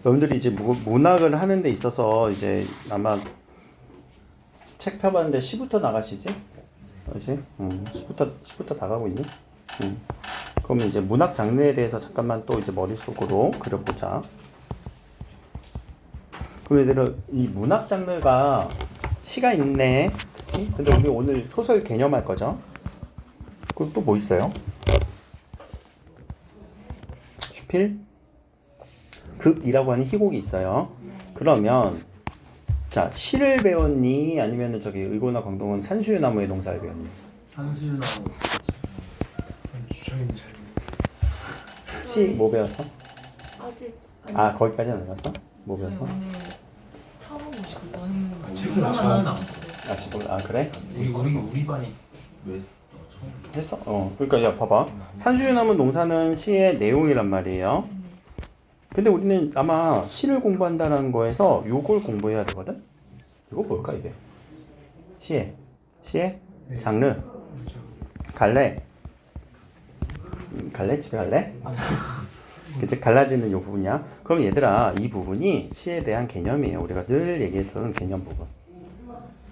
여러분들이 이제 문학을 하는 데 있어서 이제 아마 책 펴봤는데 시부터 나가시지? 그렇지? 10부터 나가고 있니? 그러면 이제 문학 장르에 대해서 잠깐만 또 이제 머릿속으로 그려보자. 그럼 얘들은 이 문학 장르가 시가 있네. 그치? 근데 우리 오늘 소설 개념할 거죠? 그럼 또 뭐 있어요? 슈필? 극이라고 하는 희곡이 있어요. 그러면 자, 시를 배웠니? 아니면은 저기 의고나 광동은 산수유나무의 농사를 배웠니? 산수유나무. 주장님 잘. 시 뭐 배웠어? 아직 아, 거기까지는 안 갔어? 뭐 배웠어? 오늘 처음 오시거든. 책을 처음 나왔어요. 아, 지금 아 그래? 우리 반이 왜 처음? 했어? 그러니까 야 봐봐. 산수유나무 농사는 시의 내용이란 말이에요. 근데 우리는 아마 시를 공부한다는 거에서 요걸 공부해야 되거든? 이거 뭘까 이게? 시의 네. 장르 그렇죠. 갈래? 갈래? 집에 갈래? 그치? 갈라지는 요 부분이야. 그럼 얘들아 이 부분이 시에 대한 개념이에요. 우리가 늘 얘기했던 개념 부분.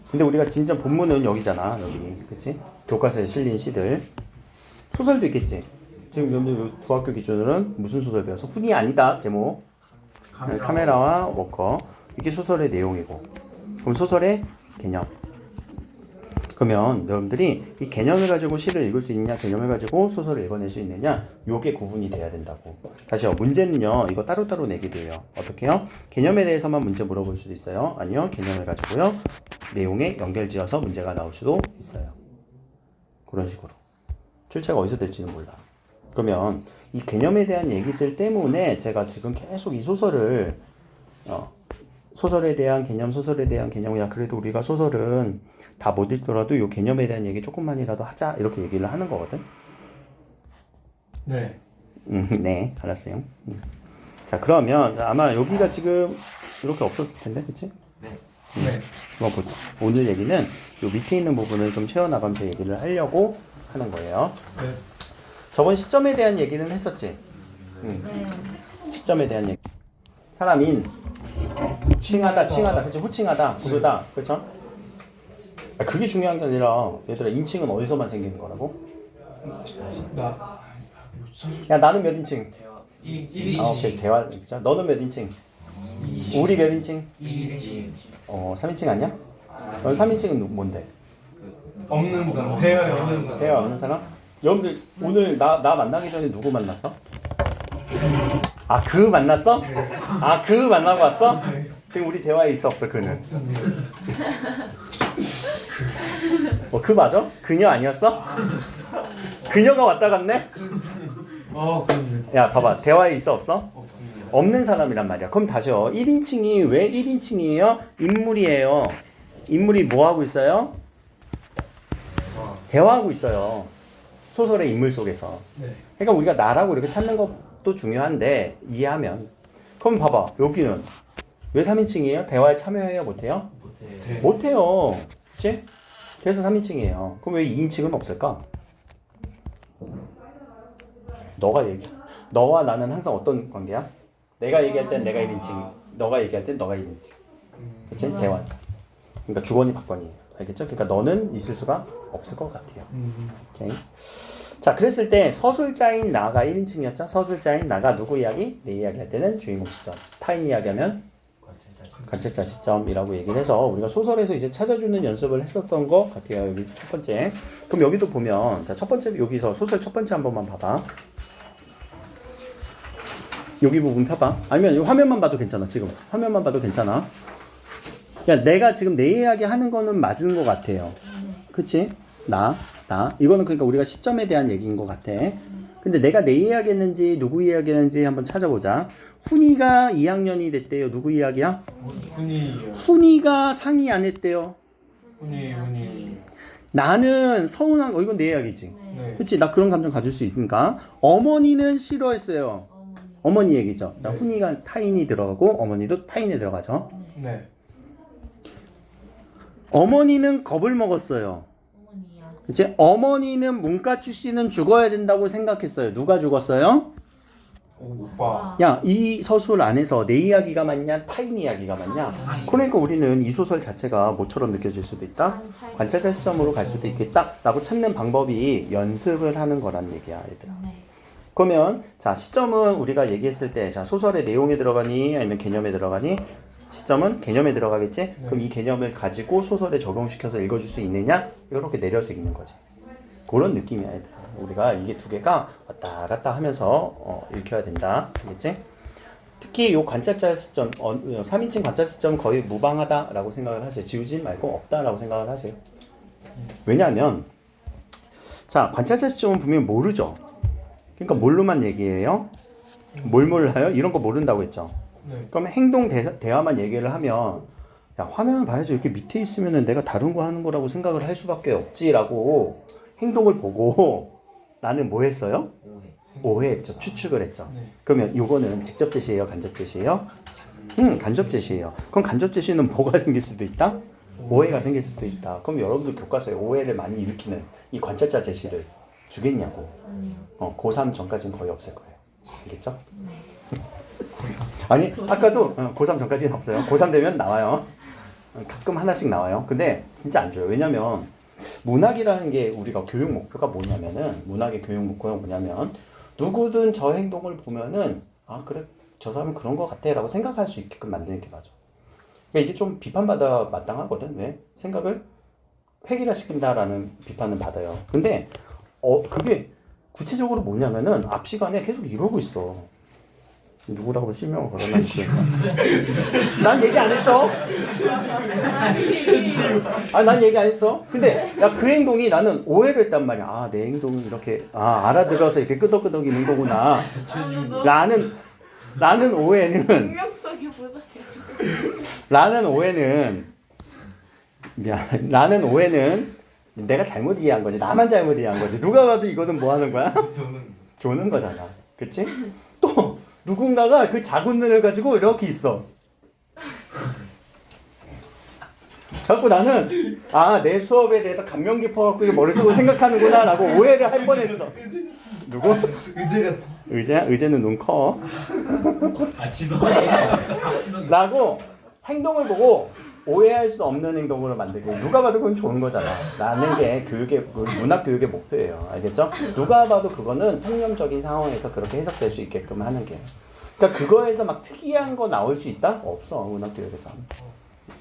근데 우리가 진짜 본문은 여기잖아. 여기 그치? 교과서에 실린 시들. 소설도 있겠지? 지금 여러분들 중학교 기준으로는 무슨 소설 배웠어? 훈이 아니다 제목. 카메라와 워커. 이게 소설의 내용이고. 그럼 소설의 개념. 그러면 여러분들이 이 개념을 가지고 시를 읽을 수 있냐, 개념을 가지고 소설을 읽어낼 수 있느냐, 요게 구분이 돼야 된다고. 다시요, 문제는요, 이거 따로따로 내게 돼요. 어떻게요? 개념에 대해서만 문제 물어볼 수도 있어요. 아니요, 개념을 가지고요, 내용에 연결지어서 문제가 나올 수도 있어요. 그런 식으로. 출제가 어디서 될지는 몰라. 그러면 이 개념에 대한 얘기들 때문에 제가 지금 계속 이 소설을 소설에 대한 개념, 소설에 대한 개념, 야 그래도 우리가 소설은 다 못 읽더라도 이 개념에 대한 얘기 조금만이라도 하자 이렇게 얘기를 하는 거거든. 네. 네, 알았어요. 자 그러면 아마 여기가 지금 이렇게 없었을 텐데, 그치? 네. 한번 보자. 오늘 얘기는 요 밑에 있는 부분을 좀 채워나가면서 얘기를 하려고 하는 거예요. 네. 저번 시점에 대한 얘기는 했었지? 네. 시점에 대한 얘기. 사람인 칭하다, 그치? 호칭하다, 부르다, 그쵸? 그게 중요한 게 아니라 얘들아 인칭은 어디서만 생기는 거라고? 나. 야 나는 몇 인칭? 1인칭. 오케이 대화 그죠? 너는 몇 인칭? 우리 몇 인칭? 1인칭. 3인칭 아니야? 넌 3인칭은 뭔데? 없는 사람. 대화에 없는 사람. 대화 없는 사람? 여러분들 오늘 나 만나기 전에 누구 만났어? 아 그 만났어? 아 그 만나고 왔어? 지금 우리 대화에 있어 없어 그는? 없습니다. 그 맞아? 그녀 아니었어? 그녀가 왔다 갔네? 그럼요. 야 봐봐 대화에 있어 없어? 없습니다. 없는 사람이란 말이야. 그럼 다시요. 1인칭이 왜 1인칭이에요? 인물이에요. 인물이 뭐 하고 있어요? 대화하고 있어요. 소설의 인물 속에서. 네. 그러니까 우리가 나라고 이렇게 찾는 것도 중요한데 이해하면. 그럼 봐봐. 여기는 왜 3인칭이에요? 대화에 참여해요? 못해요? 네. 못해요. 그치? 그래서 3인칭이에요. 그럼 왜 2인칭은 없을까? 너와 나는 항상 어떤 관계야? 내가 얘기할 땐 내가 1인칭, 너가 얘기할 땐 너가 1인칭. 그치? 대화. 그러니까 주거니 받거니. 알겠죠? 그러니까 너는 있을 수가 없을 것 같아요. 오케이. 자, 그랬을 때 서술자인 나가 1인칭이었죠? 서술자인 나가 누구 이야기? 내 이야기 할 때는 주인공 시점. 타인 이야기하면 관찰자 시점이라고 얘기를 해서 우리가 소설에서 이제 찾아주는 연습을 했었던 것 같아요. 여기 첫 번째. 그럼 여기도 보면 자, 첫 번째 여기서 소설 첫 번째 한 번만 봐봐. 여기 부분 펴봐. 아니면 이 화면만 봐도 괜찮아. 지금 화면만 봐도 괜찮아. 야, 내가 지금 내 이야기 하는 거는 맞은 것 같아요. 그치? 나. 이거는 그러니까 우리가 시점에 대한 얘기인 것 같아. 근데 내가 내 이야기 했는지 누구 이야기 했는지 한번 찾아보자. 훈이가 2학년이 됐대요. 누구 이야기야? 훈이가 상의 안 했대요. 훈이. 나는 서운한 이건 내 이야기지. 네. 그치? 나 그런 감정 가질 수 있으니까. 어머니는 싫어했어요. 어머니 얘기죠. 나 훈이가 타인이 들어가고 어머니도 타인에 들어가죠. 네. 어머니는 겁을 먹었어요. 어머니야. 그치? 어머니는 문과 출신은 죽어야 된다고 생각했어요. 누가 죽었어요? 오빠. 야, 이 서술 안에서 내 이야기가 맞냐, 타인 이야기가 맞냐? 그러니까 우리는 이 소설 자체가 뭐처럼 느껴질 수도 있다? 관찰자 시점으로 갈 수도 있겠다? 라고 찾는 방법이 연습을 하는 거란 얘기야, 얘들아. 네. 그러면 자, 시점은 우리가 얘기했을 때 자, 소설의 내용에 들어가니 아니면 개념에 들어가니? 시점은 개념에 들어가겠지? 그럼 이 개념을 가지고 소설에 적용시켜서 읽어줄 수 있느냐? 이렇게 내려서 읽는 거지. 그런 느낌이야, 얘들아. 우리가 이게 두 개가 왔다 갔다 하면서 읽혀야 된다. 알겠지? 특히 이 관찰자 시점, 3인칭 관찰자 시점 거의 무방하다라고 생각을 하세요. 지우지 말고 없다라고 생각을 하세요. 왜냐하면 자, 관찰자 시점은 분명히 모르죠. 그러니까 뭘로만 얘기해요? 뭘 몰라요? 이런 거 모른다고 했죠. 네. 그러면 행동 대화만 얘기를 하면 야, 화면을 봐야지 이렇게 밑에 있으면 내가 다른 거 하는 거라고 생각을 할 수밖에 없지라고 행동을 보고 나는 뭐 했어요? 오해했죠. 추측을 했죠. 네. 그러면 이거는 직접 제시예요? 간접 제시예요? 간접 제시예요. 그럼 간접 제시는 뭐가 생길 수도 있다? 오해가 생길 수도 있다. 그럼 여러분들 교과서에 오해를 많이 일으키는 이 관찰자 제시를 주겠냐고. 아니요. 고3 전까지는 거의 없을 거예요. 알겠죠? 네. 아니 아까도 고3 전까지는 없어요. 고3 되면 나와요. 가끔 하나씩 나와요. 근데 진짜 안 줘요. 왜냐면 문학이라는 게 우리가 교육 목표가 뭐냐면은 문학의 교육 목표가 뭐냐면 누구든 저 행동을 보면은 아 그래 저 사람은 그런 거 같아 라고 생각할 수 있게끔 만드는 게 맞아. 그러니까 이게 좀 비판받아 마땅하거든. 왜? 생각을 획일화시킨다라는 비판은 받아요. 근데 그게 구체적으로 뭐냐면은 앞 시간에 계속 이러고 있어. 누구라고 실명을 걸어놨지? 난 얘기 안 했어. 난 얘기 안 했어. 근데 야 그 행동이 나는 오해를 했단 말이야. 아, 내 행동이 이렇게 알아들어서 이렇게 끄덕끄덕이는 거구나. 라는 오해는 분명성이 보다요. 라는 오해는 내가 잘못 이해한 거지. 나만 잘못 이해한 거지. 누가 봐도 이거는 뭐 하는 거야? 조는 거잖아. 그치? 또 누군가가 그 작은 눈을 가지고 이렇게 있어. 자꾸 나는 내 수업에 대해서 감명 깊어갖고 이거 머릿속으로 생각하는구나 라고 오해를 할 뻔했어. 누구? 의제야? 의제는 눈 커. 라고 행동을 보고 오해할 수 없는 행동으로 만들게. 누가 봐도 그건 좋은 거잖아. 라는 게 문학 교육의 목표예요. 알겠죠? 누가 봐도 그거는 통념적인 상황에서 그렇게 해석될 수 있게끔 하는 게. 그러니까 그거에서 막 특이한 거 나올 수 있다? 없어. 문학 교육에서.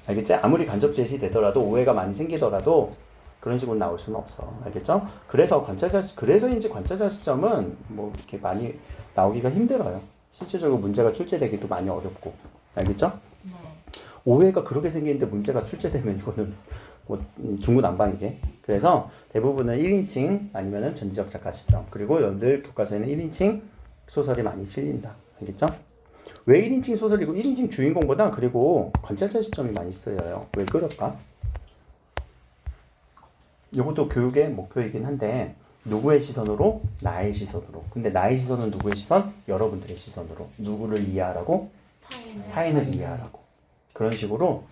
알겠지? 아무리 간접 제시되더라도 오해가 많이 생기더라도 그런 식으로 나올 수는 없어. 알겠죠? 그래서인지 관찰자 시점은 뭐 이렇게 많이 나오기가 힘들어요. 실질적으로 문제가 출제되기도 많이 어렵고. 알겠죠? 네. 오해가 그렇게 생기는데 문제가 출제되면 이거는 뭐 중구난방이게. 그래서 대부분은 1인칭 아니면은 전지적 작가 시점. 그리고 여러분들 교과서에는 1인칭 소설이 많이 실린다. 알겠죠? 왜 1인칭 소설이고 1인칭 주인공보다 그리고 관찰자 시점이 많이 쓰여요. 왜 그럴까? 이것도 교육의 목표이긴 한데 누구의 시선으로? 나의 시선으로. 근데 나의 시선은 누구의 시선? 여러분들의 시선으로. 누구를 이해하라고? 타인을 이해하라고. 그런 식으로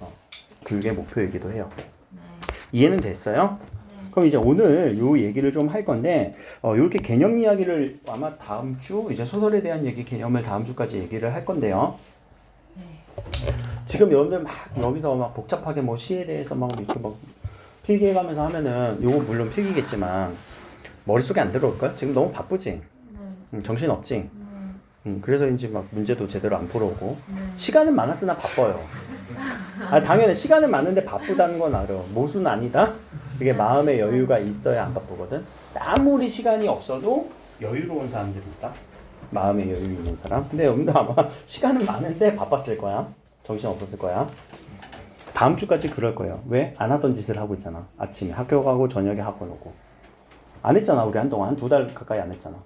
교육의 목표이기도 해요. 네. 이해는 됐어요? 네. 그럼 이제 오늘 요 얘기를 좀 할 건데 이렇게 개념 이야기를 아마 다음 주 이제 소설에 대한 얘기 개념을 다음 주까지 얘기를 할 건데요. 네. 지금 여러분들 막 여기서 막 복잡하게 뭐 시에 대해서 막 이렇게 막 필기해가면서 하면은 요거 물론 필기겠지만 머릿속에 안 들어올까요? 지금 너무 바쁘지? 네. 정신 없지? 네. 그래서인지 막 문제도 제대로 안 풀어오고 네. 시간은 많았으나 바빠요. 당연히 시간은 많은데 바쁘다는 건 알아. 모순 아니다? 그게 마음의 여유가 있어야 안 바쁘거든. 아무리 시간이 없어도 여유로운 사람들이 있다. 마음의 여유 있는 사람. 근데 여러분들 아마 시간은 많은데 바빴을 거야. 정신 없었을 거야. 다음 주까지 그럴 거예요. 왜? 안 하던 짓을 하고 있잖아. 아침에 학교 가고 저녁에 학원 오고. 안 했잖아. 우리 한동안 한 2달 가까이 안 했잖아.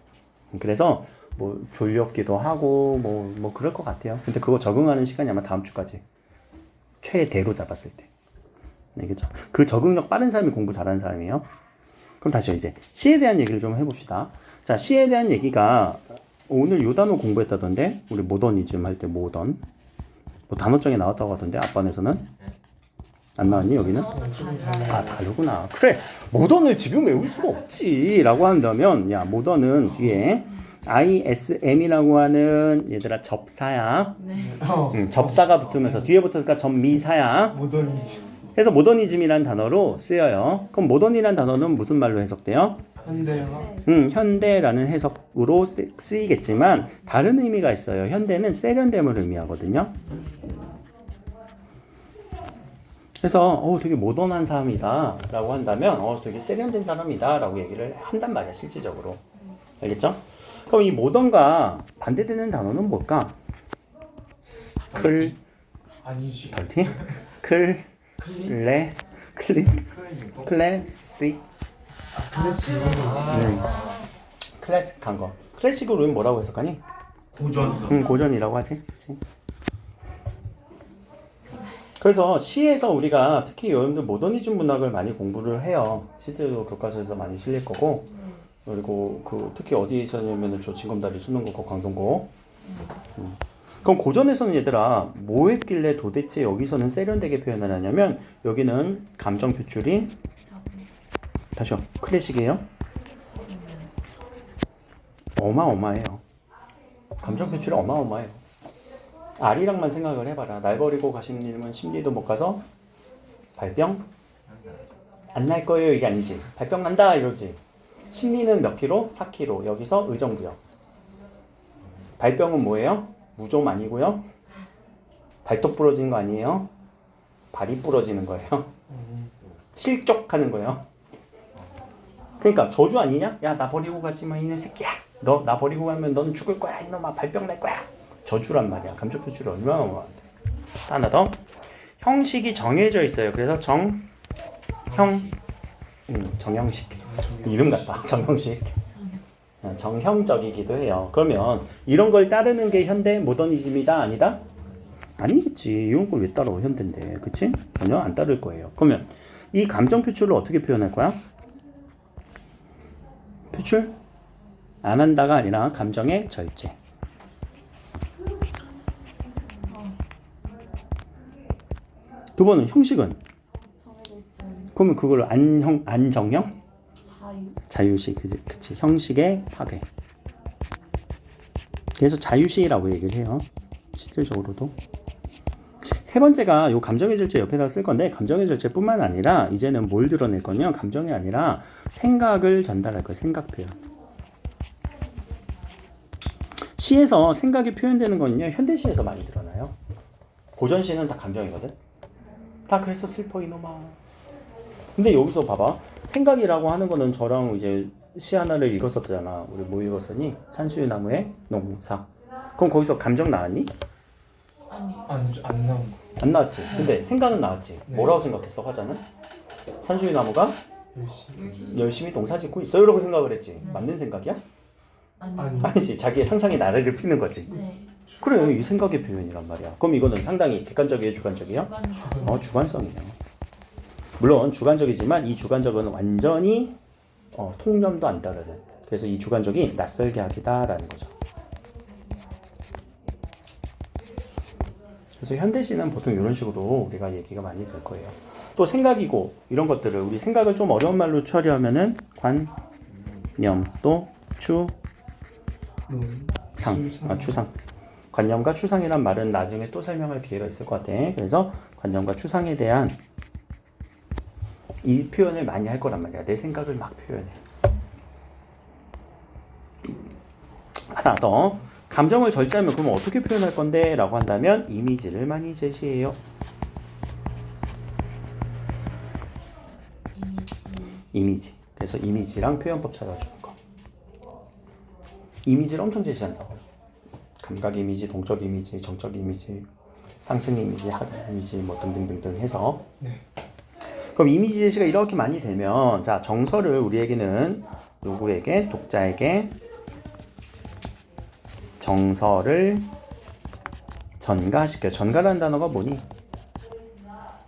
그래서 뭐 졸렸기도 하고 뭐 그럴 것 같아요. 근데 그거 적응하는 시간이 아마 다음 주까지. 최대로 잡았을 때. 네, 그죠? 그 적응력 빠른 사람이 공부 잘하는 사람이에요. 그럼 다시 이제 시에 대한 얘기를 좀 해봅시다. 자, 시에 대한 얘기가 오늘 요 단어 공부했다던데 우리 모더니즘 할 때 모던 뭐 단어장에 나왔다고 하던데 앞반에서는 안 나왔니 여기는? 다르구나. 그래 모던을 지금 외울 수가 없지 라고 한다면 야 모던은 뒤에 ISM이라고 하는 얘들아 접사야. 네. 접사가 붙으면서 뒤에 붙으니까 접미사야. 모더니즘. 그래서 모더니즘이란 단어로 쓰여요. 그럼 모던이란 단어는 무슨 말로 해석돼요? 현대화. 현대라는 해석으로 쓰이겠지만 다른 의미가 있어요. 현대는 세련됨을 의미하거든요. 그래서 되게 모던한 사람이다 라고 한다면 되게 세련된 사람이다 라고 얘기를 한단 말이야, 실질적으로. 알겠죠? 그럼 이 모던과 반대되는 단어는 뭘까? 아니지. 덜티? 클 클린. 클린 클린. 클래식 클래식. 클래식한 거. 클래식으로 우리는 뭐라고 해석하니? 고전. 고전이라고 하지. 그치? 그래서 시에서 우리가 특히 여러분들 모더니즘 문학을 많이 공부를 해요. 실제로 교과서에서 많이 실릴 거고, 그리고 특히 어디에서냐면은 저 징검다리 수능고고 광동고. 그럼 고전에서는 얘들아 뭐 했길래 도대체 여기서는 세련되게 표현을 하냐면 여기는 감정 표출이 다시요 클래식이에요. 어마어마해요. 감정 표출이 어마어마해요. 아리랑만 생각을 해봐라. 날 버리고 가신 님은 심리도 못 가서 발병 안 날 거예요. 이게 아니지. 발병 난다 이러지. 심리는 몇 킬로? 4킬로. 여기서 의정부역. 발병은 뭐예요? 무좀 아니고요. 발톱 부러지는 거 아니에요. 발이 부러지는 거예요. 실족하는 거예요. 그러니까 저주 아니냐? 야, 나 버리고 가지 마, 이 새끼야. 너 나 버리고 가면 너는 죽을 거야. 이놈아, 발병 날 거야. 저주란 말이야. 감정 표출이 얼마나 많은데. 하나 더. 형식이 정해져 있어요. 그래서 정형식. 이름 같다. 정형식. 정형적이기도 해요. 그러면 이런 걸 따르는 게 현대 모더니즘이다? 아니다? 아니겠지. 이런 걸 왜 따라오? 현대인데. 그치? 전혀 안 따를 거예요. 그러면 이 감정 표출을 어떻게 표현할 거야? 표출? 안 한다가 아니라 감정의 절제. 두 번은 형식은? 정해져 있지. 그러면 그걸 안정형? 자유시. 그치. 형식의 파괴. 그래서 자유시라고 얘기를 해요. 실질적으로도. 세 번째가 요 감정의 절제 옆에다 쓸 건데, 감정의 절제뿐만 아니라 이제는 뭘 드러낼 거냐? 감정이 아니라 생각을 전달할 거예요. 생각 표현. 시에서 생각이 표현되는 거는요, 현대시에서 많이 드러나요. 고전시는 다 감정이거든. 다 그래서 슬퍼 이놈아. 근데 여기서 봐봐. 생각이라고 하는 거는 저랑 이제 시 하나를 읽었었잖아. 우리 뭐 읽었었니? 산수유 나무의 농사. 그럼 거기서 감정 나왔니? 아니. 안 나온 거. 안 나왔지. 근데 생각은 나왔지. 네. 뭐라고 생각했어, 화자는? 산수유 나무가 열심히. 열심히 농사 짓고 있어. 이러고 생각을 했지. 맞는 생각이야? 아니. 아니지. 자기의 상상의 나래를 피는 거지. 네. 그래요. 이 생각의 표현이란 말이야. 그럼 이거는 상당히 객관적이에요, 주관적이에요? 주관성이에요. 물론 주관적이지만 이 주관적은 완전히 통념도 안 따르는. 그래서 이 주관적이 낯설게 하기다라는 거죠. 그래서 현대시는 보통 이런 식으로 우리가 얘기가 많이 될 거예요. 또 생각이고 이런 것들을 우리 생각을 좀 어려운 말로 처리하면은 관념 또 추상. 관념과 추상이란 말은 나중에 또 설명할 기회가 있을 것 같아. 그래서 관념과 추상에 대한 이 표현을 많이 할 거란 말이야. 내 생각을 막 표현해. 하나 더. 감정을 절제하면 그럼 어떻게 표현할 건데? 라고 한다면 이미지를 많이 제시해요. 이미지. 그래서 이미지랑 표현법 찾아주는 거. 이미지를 엄청 제시한다고요. 감각 이미지, 동적 이미지, 정적 이미지, 상승 이미지, 하강 이미지 뭐 등등등등 해서. 네. 그럼 이미지 제시가 이렇게 많이 되면 자 정서를 우리에게는 누구에게? 독자에게 정서를 전가시켜. 전가라는 단어가 뭐니?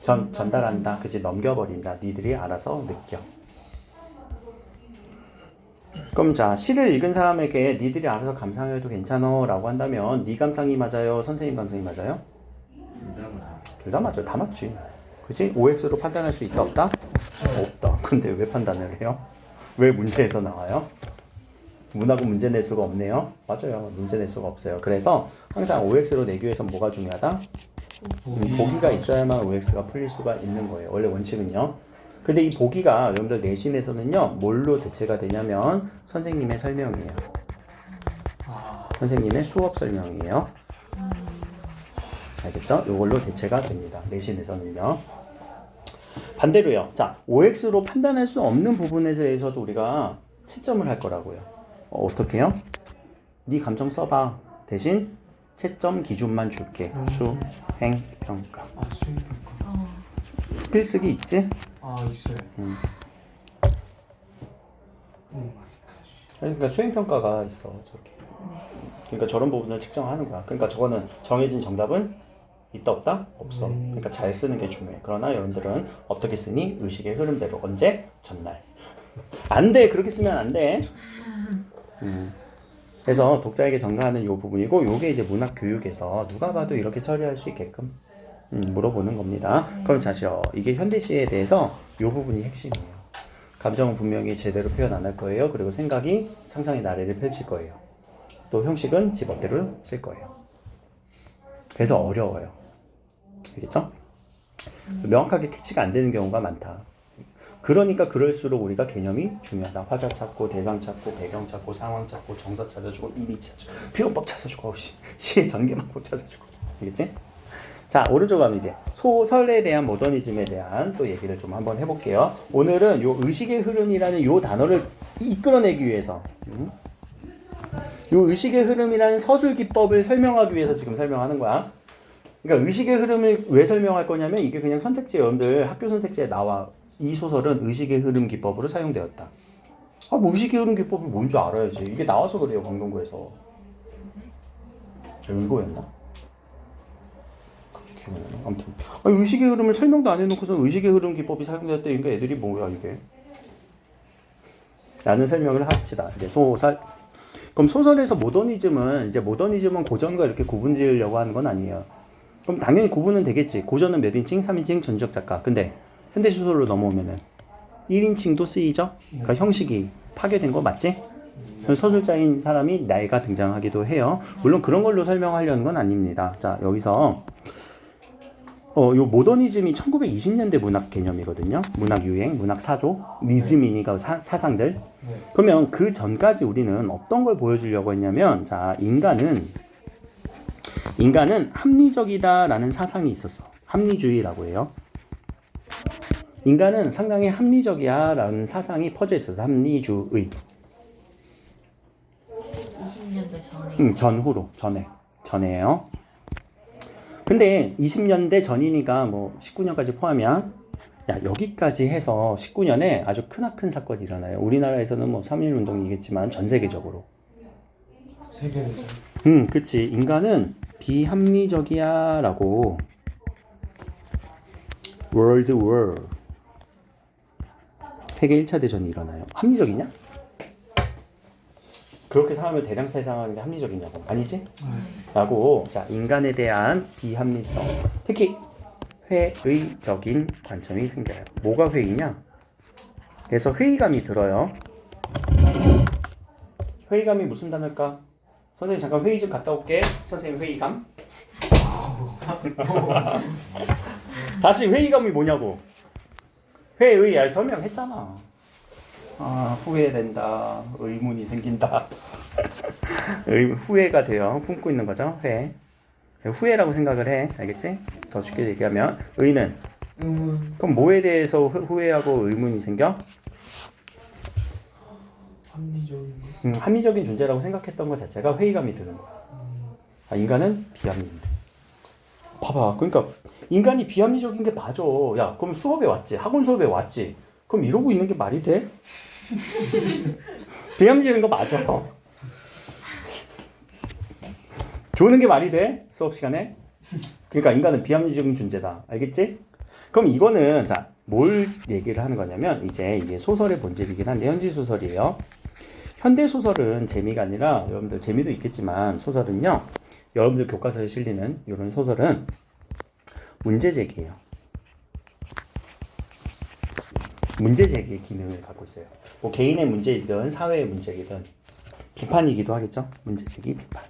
전달한다. 그치? 넘겨버린다. 니들이 알아서 느껴. 그럼 자 시를 읽은 사람에게 니들이 알아서 감상해도 괜찮아 라고 한다면 네 감상이 맞아요? 선생님 감상이 맞아요? 둘 다 맞아요. 다 맞지. 그치? OX로 판단할 수 있다 없다? 없다. 근데 왜 판단을 해요? 왜 문제에서 나와요? 문학은 문제 낼 수가 없네요. 맞아요. 문제 낼 수가 없어요. 그래서 항상 OX로 내기 위해서 뭐가 중요하다? 보기가 있어야만 OX가 풀릴 수가 있는 거예요. 원래 원칙은요. 근데 이 보기가 여러분들 내신에서는요. 뭘로 대체가 되냐면 선생님의 설명이에요. 선생님의 수업 설명이에요. 알겠죠? 이걸로 대체가 됩니다. 내신에서는요. 반대로요. 자, OX로 판단할 수 없는 부분에 대해서도 우리가 채점을 할 거라고요. 어떻게 해요? 네 감정 써봐. 대신 채점 기준만 줄게. 수행 평가. 아 수행평가. 필쓰기 있지? 아 있어요. 그러니까 수행 평가가 있어. 저렇게. 그러니까 저런 부분을 측정하는 거야. 그러니까 저거는 정해진 정답은 있다 없다? 없어. 그러니까 잘 쓰는 게 중요해. 그러나 여러분들은 어떻게 쓰니? 의식의 흐름대로. 언제? 전날. 안 돼. 그렇게 쓰면 안 돼. 그래서 독자에게 전가하는 요 부분이고, 요게 이제 문학 교육에서 누가 봐도 이렇게 처리할 수 있게끔 물어보는 겁니다. 그럼 자시요. 이게 현대시에 대해서 요 부분이 핵심이에요. 감정은 분명히 제대로 표현 안 할 거예요. 그리고 생각이 상상의 나래를 펼칠 거예요. 또 형식은 지멋대로 쓸 거예요. 그래서 어려워요. 알겠죠? 명확하게 캐치가 안 되는 경우가 많다. 그러니까 그럴수록 우리가 개념이 중요하다. 화자 찾고, 대상 찾고, 배경 찾고, 상황 찾고, 정서 찾아주고, 이미 찾아주고, 표현법 찾아주고, 시의 전개만법 찾아주고. 알겠지? 자, 오른쪽 가면 이제 소설에 대한 모더니즘에 대한 또 얘기를 좀 한번 해볼게요. 오늘은 요 의식의 흐름이라는 요 단어를 이끌어내기 위해서 요 의식의 흐름이라는 서술 기법을 설명하기 위해서 지금 설명하는 거야. 그러니까 의식의 흐름을 왜 설명할 거냐면 이게 그냥 선택지에 여러분들 학교 선택지에 나와. 이 소설은 의식의 흐름 기법으로 사용되었다. 아, 뭐 의식의 흐름 기법이 뭔지 알아야지. 이게 나와서 그래요, 광동구에서. 이거였나? 아무튼 의식의 흐름을 설명도 안 해놓고서 의식의 흐름 기법이 사용되었다니까 애들이 뭐야 이게? 라는 설명을 합시다. 이제 소설. 그럼 소설에서 모더니즘은 고전과 이렇게 구분 지으려고 하는 건 아니에요. 그럼 당연히 구분은 되겠지. 고전은 몇 인칭, 3인칭, 전적 작가. 근데 현대소설로 넘어오면은 1인칭도 쓰이죠? 그러니까 형식이 파괴된 거 맞지? 서술자인 사람이 나이가 등장하기도 해요. 물론 그런 걸로 설명하려는 건 아닙니다. 자, 여기서 요 모더니즘이 1920년대 문학 개념이거든요. 문학 유행, 문학 사조, 리즈미니가 사상들. 그러면 그 전까지 우리는 어떤 걸 보여주려고 했냐면, 자, 인간은 합리적이다라는 사상이 있었어. 합리주의라고 해요. 인간은 상당히 합리적이야라는 사상이 퍼져 있어서 합리주의. 20년대 전에. 전에요. 근데 20년대 전이니까 뭐 19년까지 포함이야. 야, 여기까지 해서 19년에 아주 크나큰 사건이 일어나요. 우리나라에서는 뭐 3.1 운동이겠지만 전 세계적으로. 세계에서. 그치. 인간은 비합리적이야라고 월드 워 세계 1차 대전이 일어나요. 합리적이냐? 그렇게 사람을 대량 살상하는 게 합리적이냐고. 아니지? 라고, 자, 인간에 대한 비합리성, 특히 회의적인 관점이 생겨요. 뭐가 회의냐? 그래서 회의감이 들어요. 회의감이 무슨 단어일까? 선생님 잠깐 회의 좀 갔다 올게. 선생님 회의감. 다시 회의감이 뭐냐고. 회의 설명했잖아. 아, 후회된다. 의문이 생긴다. 후회가 돼요. 품고 있는 거죠. 후회라고 생각을 해. 알겠지? 더 쉽게 얘기하면 의는 그럼 뭐에 대해서 후회하고 의문이 생겨? 합리적인 존재라고 생각했던 것 자체가 회의감이 드는 거야. 아, 인간은 비합리인데. 봐봐. 그러니까 인간이 비합리적인 게 맞아. 야, 그럼 수업에 왔지. 학원 수업에 왔지. 그럼 이러고 있는 게 말이 돼? 비합리적인 거 맞아. 조는 게 말이 돼? 수업 시간에? 그러니까 인간은 비합리적인 존재다. 알겠지? 그럼 이거는 자, 뭘 얘기를 하는 거냐면 이제 이게 소설의 본질이긴 한데 현지 소설이에요. 현대 소설은 재미가 아니라 여러분들 재미도 있겠지만 소설은요. 여러분들 교과서에 실리는 이런 소설은 문제 제기예요. 문제 제기의 기능을 갖고 있어요. 뭐 개인의 문제이든 사회의 문제이든 비판이기도 하겠죠. 문제 제기 비판.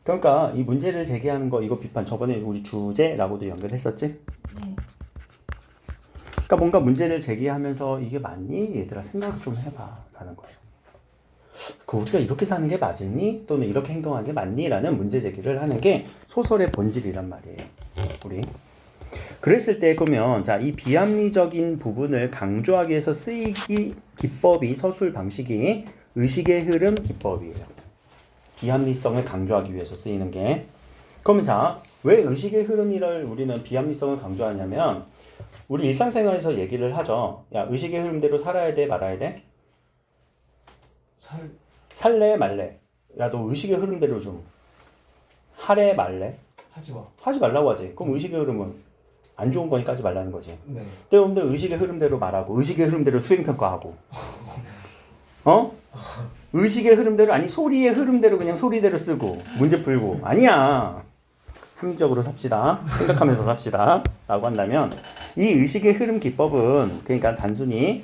그러니까 이 문제를 제기하는 거 이거 비판 저번에 우리 주제라고도 연결했었지. 네. 그러니까 뭔가 문제를 제기하면서 이게 맞니? 얘들아 생각 좀 해봐 라는 거예요. 그 우리가 이렇게 사는 게 맞니? 또는 이렇게 행동하는 게 맞니? 라는 문제 제기를 하는 게 소설의 본질이란 말이에요. 우리 그랬을 때 그러면 자, 이 비합리적인 부분을 강조하기 위해서 쓰이기 기법이 서술 방식이 의식의 흐름 기법이에요. 비합리성을 강조하기 위해서 쓰이는 게. 그러면 자, 왜 의식의 흐름이를 우리는 비합리성을 강조하냐면 우리 일상생활에서 얘기를 하죠. 야, 의식의 흐름대로 살아야 돼, 말아야 돼? 살래, 말래? 야, 너 의식의 흐름대로 좀 하래, 말래? 하지 마. 하지 말라고 하지. 그럼 의식의 흐름은 안 좋은 거니까 하지 말라는 거지. 네. 근데 여러분들 의식의 흐름대로 말하고 의식의 흐름대로 수행평가하고 어? 의식의 흐름대로 아니 소리의 흐름대로 그냥 소리대로 쓰고 문제 풀고 아니야. 합리적으로 삽시다. 생각하면서 삽시다. 라고 한다면 이 의식의 흐름 기법은 그러니까 단순히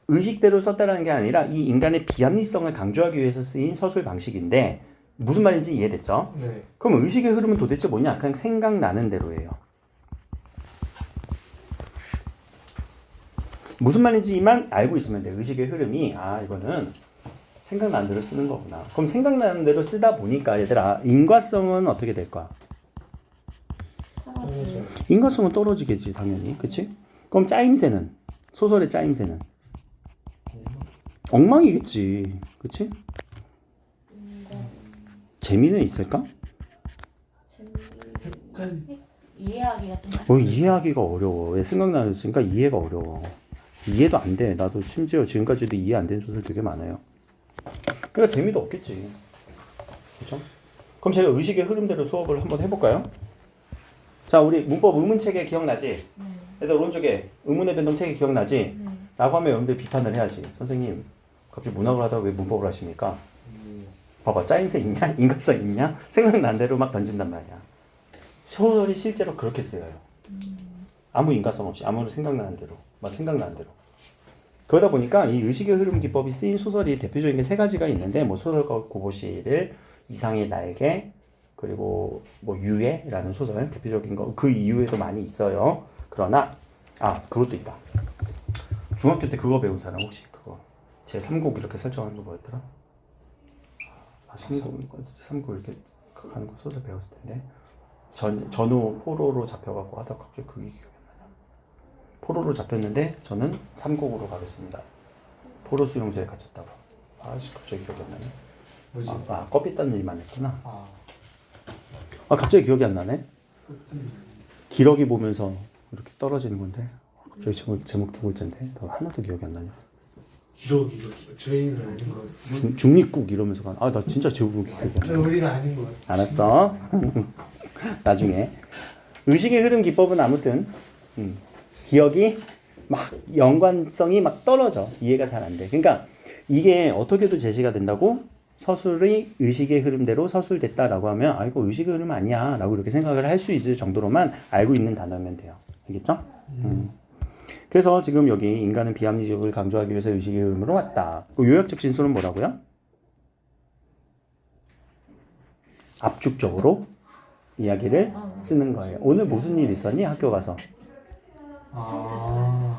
의식대로 썼다라는 게 아니라 이 인간의 비합리성을 강조하기 위해서 쓰인 서술 방식인데 무슨 말인지 이해됐죠? 네. 그럼 의식의 흐름은 도대체 뭐냐? 그냥 생각나는 대로예요. 무슨 말인지만 알고 있으면 돼. 의식의 흐름이 아 이거는 생각나는 대로 쓰는 거구나. 그럼 생각나는 대로 쓰다 보니까 얘들아 인과성은 어떻게 될 거야? 사라져요. 인과성은 떨어지겠지 당연히. 그치? 그럼 짜임새는? 소설의 짜임새는? 엉망이겠지. 그치? 재미는 있을까? 색깔. 이해하기가 좀 이해하기가 어려워. 왜 생각나는 으니까 이해가 어려워. 이해도 안 돼. 나도 심지어 지금까지도 이해 안 된 소설 되게 많아요. 그러니까 재미도 없겠지. 그렇죠? 그럼 제가 의식의 흐름대로 수업을 한번 해볼까요? 자, 우리 문법 의문체계 기억나지? 네. 얘들 오른쪽에 의문의 변동체계 기억나지? 네. 라고 하면 여러분들 비판을 해야지. 선생님, 갑자기 문학을 하다가 왜 문법을 하십니까? 봐봐, 짜임새 있냐? 인과성 있냐? 생각난 대로 막 던진단 말이야. 소설이 실제로 그렇게 쓰여요. 아무 인과성 없이, 아무런 생각나는 대로, 막 생각나는 대로. 그러다 보니까 이 의식의 흐름 기법이 쓰인 소설이 대표적인 게 세 가지가 있는데, 뭐 소설가 구보시를, 이상의 날개, 그리고 뭐 유해라는 소설 대표적인 거 그 이후에도 많이 있어요. 그러나 그것도 있다. 중학교 때 그거 배운 사람 혹시 그거 제 3곡 이렇게 설정하는 거 뭐였더라? 3곡 이렇게 하는 거 소설 배웠을 텐데 전후 포로로 잡혀갖고 하다가 갑자기 그게 기억이 안 나냐. 포로로 잡혔는데 저는 3곡으로 가겠습니다. 포로 수용소에 갇혔다고. 갑자기 기억이 안 나네. 뭐지? 껍질 딴 일만 했구나. 갑자기 기억이 안 나네. 기러기 보면서 이렇게 떨어지는 건데 갑자기 제목 두 글자인데 하나도 기억이 안 나냐. 기러기 저희는 아닌 것 같아요. 중립국 이러면서 나 진짜 제목이 기억이 안 나. 우리는 아닌 것 같아요. 알았어. 나중에 의식의 흐름 기법은 아무튼 기억이 막 연관성이 막 떨어져. 이해가 잘 안 돼. 그러니까 이게 어떻게도 제시가 된다고? 서술이 의식의 흐름대로 서술됐다라고 하면 이거 의식의 흐름 아니야 라고 이렇게 생각을 할 수 있을 정도로만 알고 있는 단어면 돼요. 알겠죠? 그래서 지금 여기 인간은 비합리적을 강조하기 위해서 의식의 흐름으로 왔다. 그 요약적 진술은 뭐라고요? 압축적으로 이야기를 쓰는 거예요. 오늘 무슨 일 있었니? 학교 가서.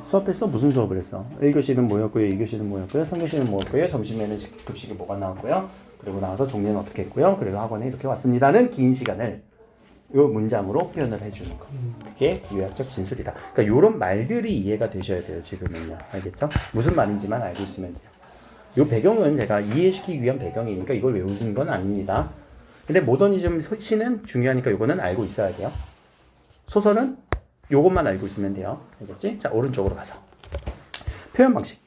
수업했어? 무슨 수업을 했어? 1교시는 뭐였고요? 2교시는 뭐였고요? 3교시는 뭐였고요? 점심에는 급식이 뭐가 나왔고요? 그리고 나와서 종례는 어떻게 했고요? 그리고 학원에 이렇게 왔습니다는 긴 시간을 이 문장으로 표현을 해주는 거. 그게 요약적 진술이다. 그러니까 이런 말들이 이해가 되셔야 돼요. 지금은요. 알겠죠? 무슨 말인지만 알고 있으면 돼요. 이 배경은 제가 이해시키기 위한 배경이니까 이걸 외우는 건 아닙니다. 근데 모더니즘 시는 중요하니까 이거는 알고 있어야 돼요. 소설은 요것만 알고 있으면 돼요. 알겠지? 자, 오른쪽으로 가서. 표현 방식.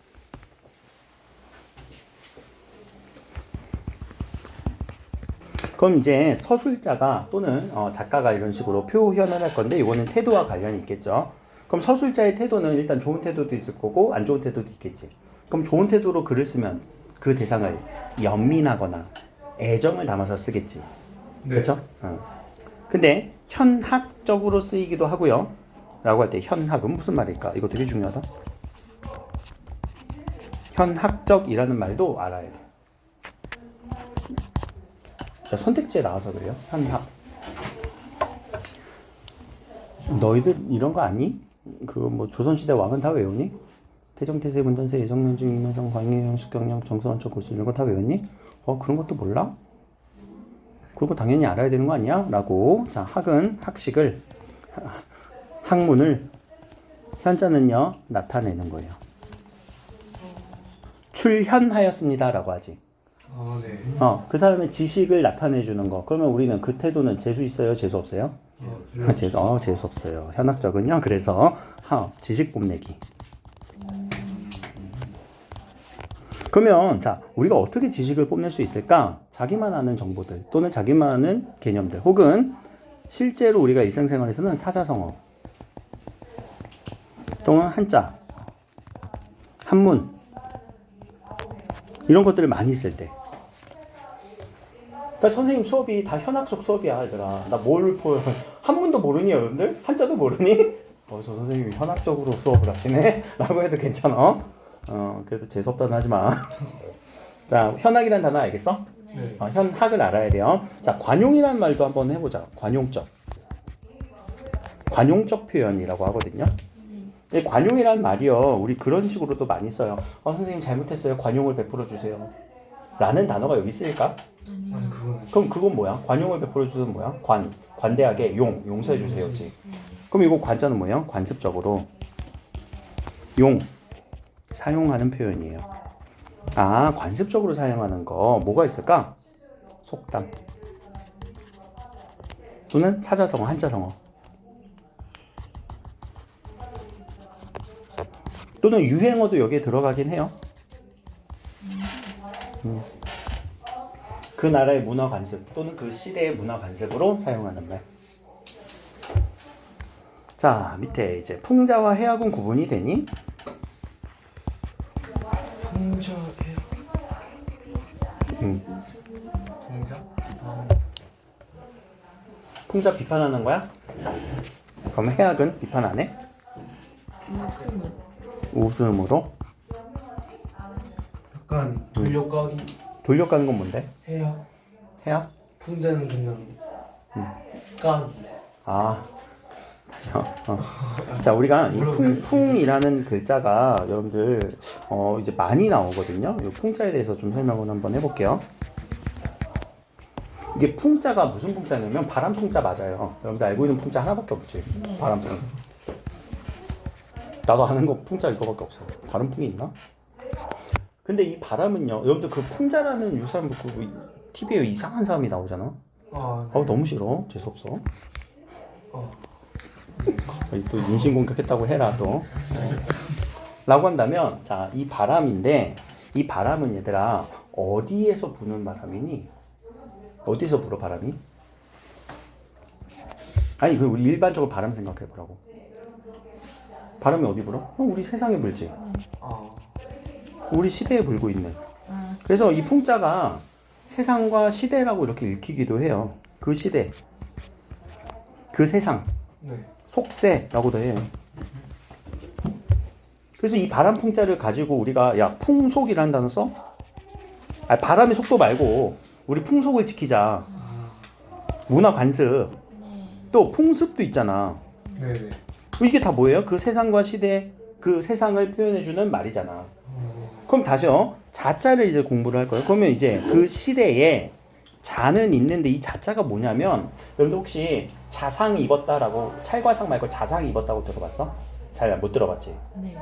그럼 이제 서술자가 또는 작가가 이런 식으로 표현을 할 건데 이거는 태도와 관련이 있겠죠. 그럼 서술자의 태도는 일단 좋은 태도도 있을 거고 안 좋은 태도도 있겠지. 그럼 좋은 태도로 글을 쓰면 그 대상을 연민하거나 애정을 담아서 쓰겠지. 네. 그렇죠? 근데 현학적으로 쓰이기도 하고요. 라고 할 때 현학은 무슨 말일까? 이거 되게 중요하다. 현학적이라는 말도 알아야 돼. 자, 선택지에 나와서 그래요. 현학. 너희들 이런 거 아니? 그 뭐 조선시대 왕은 다 외우니? 태정태세 문전세 예정년중 임명성 광해영 숙경영 정서원적 고수 이런 거 다 외웠니? 그런 것도 몰라? 그거 당연히 알아야 되는 거 아니야? 라고. 자, 학은 학식을 학문을 현자는요 나타내는 거예요. 출현하였습니다 라고 하지. 아, 네. 그 사람의 지식을 나타내 주는 거. 그러면 우리는 그 태도는 재수 있어요? 재수 없어요? 재수 없어요. 현학적은요. 그래서 지식 뽐내기. 그러면 자, 우리가 어떻게 지식을 뽐낼 수 있을까? 자기만 아는 정보들 또는 자기만 아는 개념들 혹은 실제로 우리가 일상생활에서는 사자성어 또는 한자, 한문 이런 것들을 많이 쓸 때. 그러니까 선생님 수업이 다 현학적 수업이야, 얘들아. 나 뭘 한문도 모르니 여러분들? 한자도 모르니? 저 선생님이 현학적으로 수업을 하시네? 라고 해도 괜찮아. 그래도 재수없다는 하지 마. 자, 현학이라는 단어 알겠어? 네. 현학을 알아야 돼요. 자, 관용이라는 말도 한번 해보자. 관용적. 관용적 표현이라고 하거든요. 이 관용이라는 말이요, 우리 그런 식으로도 많이 써요. 선생님 잘못했어요. 관용을 베풀어 주세요. 라는 단어가 여기 쓰일까? 아니, 그거는. 그럼 그건 뭐야? 관용을 베풀어 주는 뭐야? 관대하게 용서해 주세요지. 그럼 이거 관자는 뭐예요? 관습적으로 사용하는 표현이에요. 관습적으로 사용하는 거 뭐가 있을까? 속담 또는 사자성어, 한자성어 또는 유행어도 여기에 들어가긴 해요. 그 나라의 문화 관습 또는 그 시대의 문화 관습으로 사용하는 말. 자, 밑에 이제 풍자와 해학은 구분이 되니? 풍자 풍자? 풍자 비판하는 거야? 그럼 해학은 비판 안 해? 웃음으로? 약간 돌려가기 돌려가는 건 뭔데? 해야. 해학? 풍자는 그냥 까기. 자, 우리가 이 풍이라는 글자가 여러분들 이제 많이 나오거든요. 이 풍자에 대해서 좀 설명을 한번 해볼게요. 이게 풍자가 무슨 풍자냐면 바람 풍자 맞아요. 여러분들 알고 있는 풍자 하나밖에 없지. 바람 풍. 나도 아는 거 풍자 이거밖에 없어. 다른 풍이 있나? 근데 이 바람은요, 여러분들 그 풍자라는 유사한 TV에 이상한 사람이 나오잖아. 네. 너무 싫어. 재수없어. 또 인신공격했다고 해라 또. 라고 한다면, 자, 이 바람인데 이 바람은 얘들아 어디에서 부는 바람이니? 어디서 불어 바람이? 아니, 우리 일반적으로 바람 생각해 보라고. 바람이 어디 불어? 우리 세상에 불지. 우리 시대에 불고 있는. 그래서 이 풍자가 세상과 시대라고 이렇게 읽히기도 해요. 그 시대, 그 세상, 네. 속세라고도 해요. 그래서 이 바람 풍자를 가지고 우리가 풍속이라는 단어 써? 바람의 속도 말고 우리 풍속을 지키자. 문화 관습. 또 풍습도 있잖아. 네네. 이게 다 뭐예요? 그 세상과 시대, 그 세상을 표현해주는 말이잖아. 그럼 다시요. 자자를 이제 공부를 할 거예요. 그러면 이제 그 시대에 자는 있는데 이 자자가 뭐냐면, 여러분들 혹시 자상 입었다라고, 찰과상 말고 자상 입었다고 들어봤어? 잘 못 들어봤지? 네.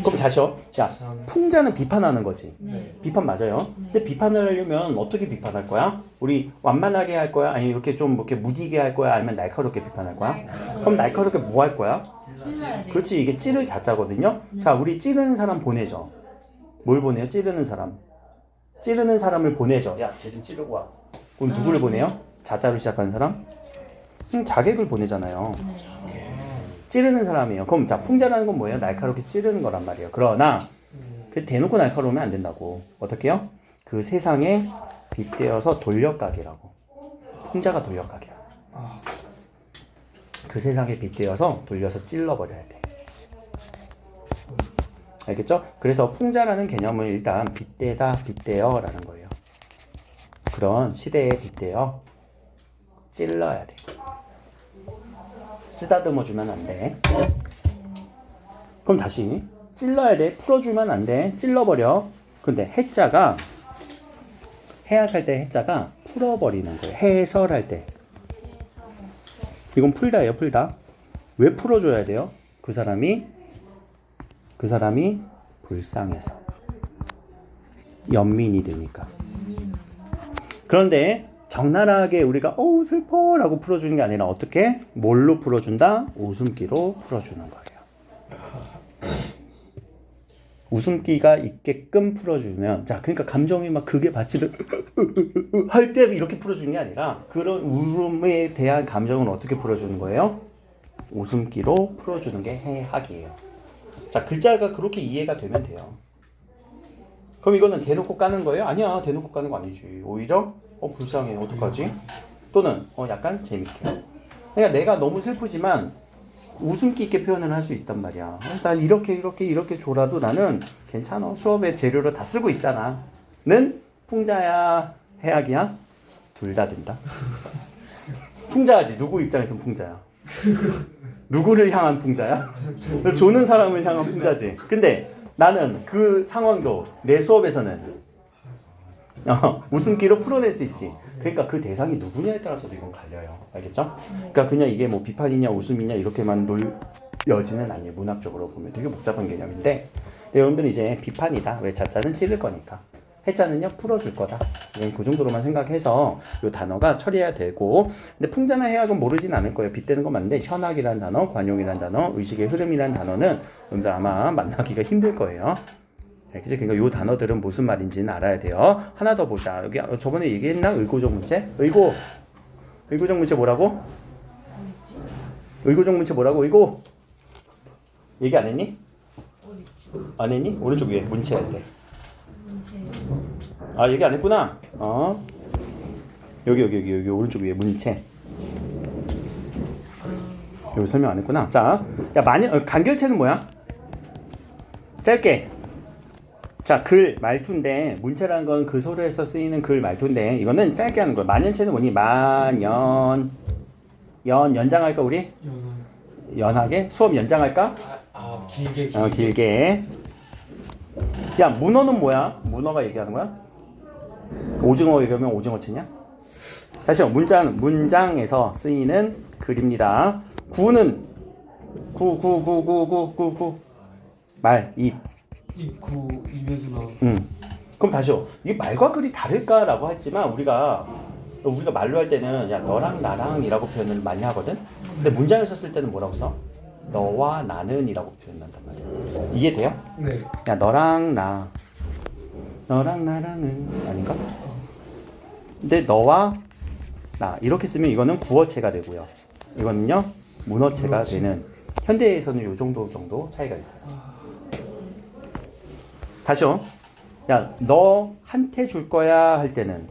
그럼 다시요. 자, 풍자는 비판하는 거지. 네. 비판 맞아요. 근데 비판을 하려면 어떻게 비판할 거야? 우리 완만하게 할 거야? 아니면 이렇게 좀 이렇게 무디게 할 거야? 아니면 날카롭게 비판할 거야? 그럼 날카롭게 뭐 할 거야? 찔러야 돼요. 그렇지, 이게 찌를 자자거든요. 자, 우리 찌르는 사람 보내죠. 뭘 보내요? 찌르는 사람. 찌르는 사람을 보내죠. 야, 쟤 좀 찌르고 와. 그럼 누구를 보내요? 자자로 시작하는 사람? 자객을 보내잖아요. 찌르는 사람이에요. 그럼 자, 풍자라는 건 뭐예요? 날카롭게 찌르는 거란 말이에요. 그러나 그 대놓고 날카로우면 안 된다고. 어떻게 해요? 그 세상에 빗대어서 돌려가기라고. 풍자가 돌려가기야. 그 세상에 빗대어서 돌려서 찔러버려야 돼. 알겠죠? 그래서 풍자라는 개념은 일단 빗대다, 빗대어라는 거예요. 그런 시대에 빗대어 찔러야 돼. 쓰다듬어 주면 안 돼. 그럼 다시 찔러야 돼. 풀어주면 안 돼. 찔러버려. 근데 해자가 해약할 때 해자가 풀어버리는 거예요. 해설할 때. 이건 풀다예요. 풀다. 왜 풀어줘야 돼요? 그 사람이 불쌍해서. 연민이 되니까. 그런데 적나라하게 우리가 어우 슬퍼 라고 풀어주는 게 아니라 어떻게? 뭘로 풀어준다? 웃음기로 풀어주는 거예요. 웃음기가 있게끔 풀어주면 자 그러니까 감정이 막 극에 받치듯 할 때 이렇게 풀어주는 게 아니라 그런 울음에 대한 감정을 어떻게 풀어주는 거예요? 웃음기로 풀어주는 게 해학이에요. 자 글자가 그렇게 이해가 되면 돼요. 그럼 이거는 대놓고 까는 거예요? 아니야 대놓고 까는 거 아니지. 오히려 불쌍해 어떡하지? 또는 약간 재밌게. 그러니까 내가 너무 슬프지만 웃음기 있게 표현을 할 수 있단 말이야. 난 이렇게 줘라도 나는 괜찮아. 수업의 재료로 다 쓰고 있잖아. 는 풍자야 해악이야? 둘 다 된다. 풍자하지. 누구 입장에선 풍자야? 누구를 향한 풍자야? 조는 사람을 향한 풍자지. 근데 나는 그 상황도 내 수업에서는 웃음기로 풀어낼 수 있지. 그러니까 그 대상이 누구냐에 따라서도 이건 갈려요. 알겠죠? 그러니까 그냥 이게 뭐 비판이냐 웃음이냐 이렇게만 놀려지는 아니에요. 문학적으로 보면 되게 복잡한 개념인데 여러분들은 이제 비판이다. 왜 자자는 찌를 거니까. 해자는요 풀어줄 거다. 그 정도로만 생각해서 이 단어가 처리해야 되고 근데 풍자나 해악은 모르진 않을 거예요. 빗대는 건 맞는데 현악이라는 단어, 관용이라는 단어, 의식의 흐름이라는 단어는 여러분들 아마 만나기가 힘들 거예요. 그치? 그러니까 요 단어들은 무슨 말인지는 알아야 돼요. 하나 더 보자. 여기 저번에 얘기했나? 의고적 문체? 의고적 문체 뭐라고? 의고적 문체 뭐라고? 의고? 얘기 안 했니? 안 했니? 오른쪽 위에 문체 할 때. 아 얘기 안 했구나. 여기 오른쪽 위에 문체. 여기 설명 안 했구나. 자, 간결체는 뭐야? 짧게. 자, 글, 말투인데 문체라는 건 글소리에서 쓰이는 글 말투인데 이거는 짧게 하는 거야. 만연체는 뭐니? 연장할까 우리? 연하게? 수업 연장할까? 길게. 길게. 야, 문어는 뭐야? 문어가 얘기하는 거야? 오징어 얘기하면 오징어체냐? 다시 문장에서 쓰이는 글입니다. 구는 말, 입. 입에서 나온. 그럼 다시요. 이게 말과 글이 다를까라고 했지만 우리가 말로 할 때는 야 너랑 나랑이라고 표현을 많이 하거든. 근데 문장에서 쓸 때는 뭐라고 써? 너와 나는이라고 표현한단 말이야. 이해돼요? 네. 야 너랑 나랑은 아닌가? 근데 너와 나 이렇게 쓰면 이거는 구어체가 되고요. 이거는요 문어체가 되는 현대에서는 이 정도 차이가 있어요. 다시요. 야, 너한테 줄 거야 할 때는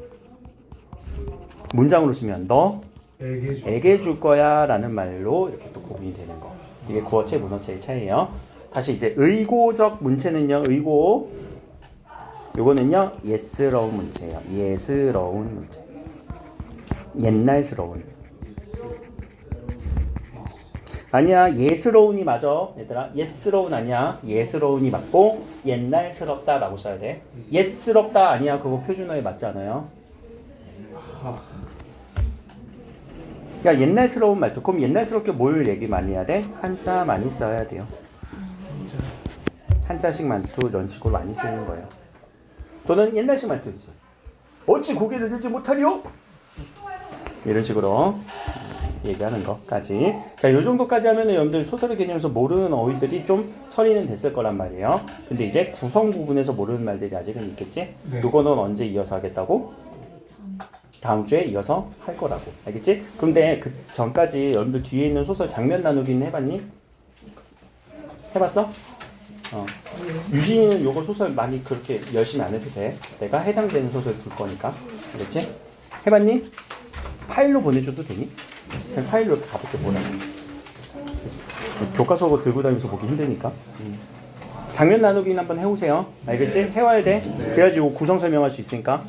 문장으로 쓰면 너에게 줄 거야 라는 말로 이렇게 또 구분이 되는 거. 이게 구어체, 문어체의 차이예요. 다시 이제 의고적 문체는요. 요거는요. 예스러운 문체예요. 예스러운 문체. 옛날스러운. 아니야 예스러운이 맞아 얘들아. 예스러운 아니야. 예스러운이 맞고 옛날스럽다 라고 써야 돼. 옛스럽다 아니야. 그거 표준어에 맞지 않아요? 야 옛날스러운 말투. 그럼 옛날스럽게 뭘 얘기 많이 해야 돼? 한자 많이 써야 돼요. 한자식 말투 이런 식으로 많이 쓰는 거예요. 또는 옛날식 말투지. 어찌 고개를 들지 못하리요? 이런 식으로 얘기하는 것까지. 자, 요 정도까지 하면은 여러분들 소설의 개념에서 모르는 어휘들이 좀 처리는 됐을 거란 말이에요. 근데 이제 구성 부분에서 모르는 말들이 아직은 있겠지? 네. 요거는 언제 이어서 하겠다고? 다음 주에 이어서 할 거라고. 알겠지? 근데 그 전까지 여러분들 뒤에 있는 소설 장면 나누기는 해봤니? 해봤어? 유진이는 요거 소설 많이 그렇게 열심히 안 해도 돼. 내가 해당되는 소설 줄 거니까. 알겠지? 해봤니? 파일로 보내줘도 되니? 그냥 파일로 가볍게 보내. 교과서 들고 다니면서 보기 힘드니까. 장면 나누기는 한번 해오세요. 알겠지? 해와야 돼. 그래야지 이거 구성 설명할 수 있으니까.